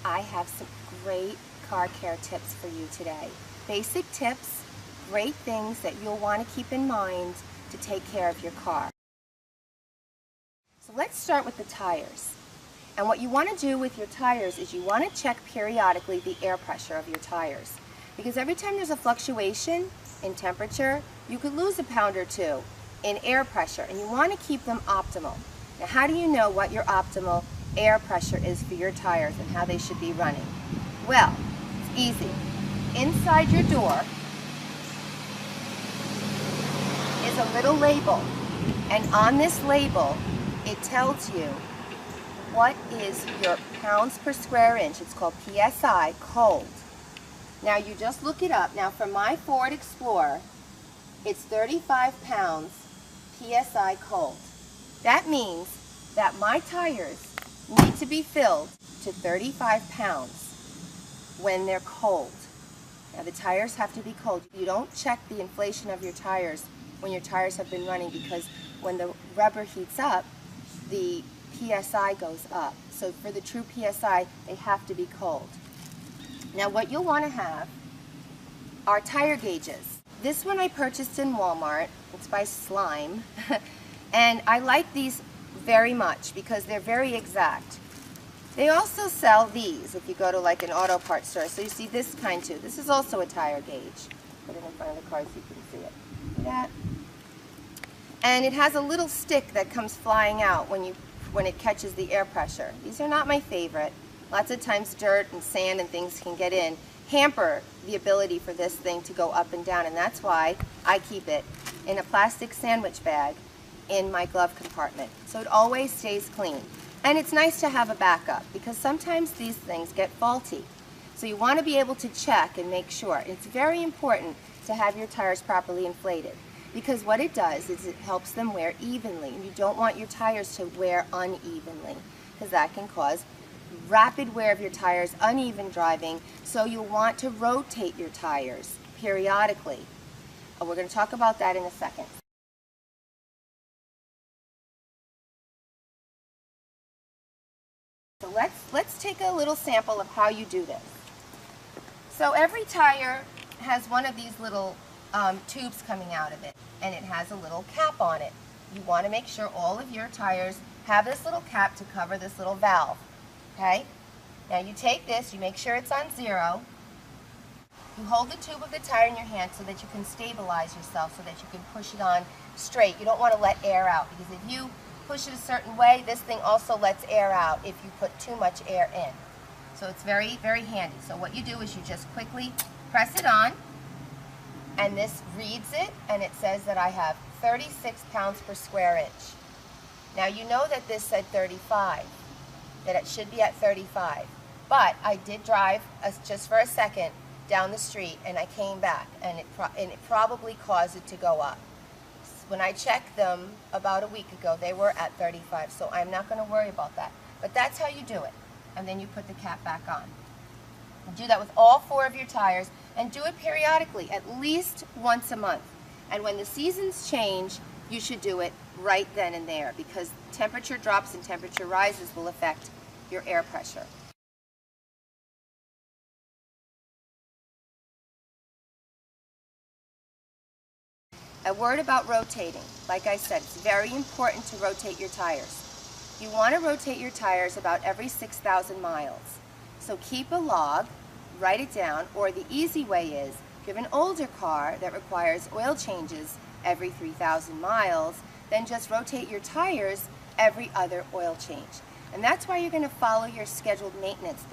I have some great car care tips for you today. Basic tips, great things that you'll want to keep in mind to take care of your car. So let's start with the tires. And what you want to do with your tires is you want to check periodically the air pressure of your tires. Because every time there's a fluctuation in temperature, you could lose a pound or two in air pressure, and you want to keep them optimal. Now, how do you know what your optimal air pressure is for your tires and how they should be running? Well, it's easy. Inside your door is a little label, and on this label it tells you what is your pounds per square inch. It's called PSI, cold. Now you just look it up. Now for my Ford Explorer, it's 35 pounds PSI cold. That means that my tires need to be filled to 35 pounds when they're cold. Now the tires have to be cold. You don't check the inflation of your tires when your tires have been running, because when the rubber heats up, the PSI goes up. So for the true PSI, they have to be cold. Now what you'll want to have are tire gauges. This one I purchased in Walmart. It's by Slime. And I like these very much because they're very exact. They also sell these if you go to like an auto parts store. So you see this kind too. This is also a tire gauge. Put it in front of the car so you can see it. See that? And it has a little stick that comes flying out when it catches the air pressure. These are not my favorite. Lots of times dirt and sand and things can get in, hamper the ability for this thing to go up and down, and that's why I keep it in a plastic sandwich bag in my glove compartment, so it always stays clean. And it's nice to have a backup because sometimes these things get faulty. So you want to be able to check and make sure. It's very important to have your tires properly inflated, because what it does is it helps them wear evenly, and you don't want your tires to wear unevenly because that can cause rapid wear of your tires, uneven driving. So you'll want to rotate your tires periodically. We're going to talk about that in a second. So let's take a little sample of how you do this. So every tire has one of these little tubes coming out of it, and it has a little cap on it. You want to make sure all of your tires have this little cap to cover this little valve. Okay? Now you take this, you make sure it's on 0. You hold the tube of the tire in your hand so that you can stabilize yourself, so that you can push it on straight. You don't want to let air out, because if you push it a certain way, this thing also lets air out if you put too much air in. So it's very, very handy. So what you do is you just quickly press it on, and this reads it, and it says that I have 36 pounds per square inch. Now you know that this said 35, that it should be at 35. But I did drive just for a second down the street, and I came back, and it probably caused it to go up. When I checked them about a week ago, they were at 35, so I'm not going to worry about that. But that's how you do it. And then you put the cap back on. Do that with all 4 of your tires, and do it periodically, at least once a month. And when the seasons change, you should do it right then and there, because temperature drops and temperature rises will affect your air pressure. A word about rotating. Like I said, it's very important to rotate your tires. You want to rotate your tires about every 6,000 miles. So keep a log, write it down, or the easy way is, if you have an older car that requires oil changes every 3,000 miles, then just rotate your tires every other oil change. And that's why you're going to follow your scheduled maintenance.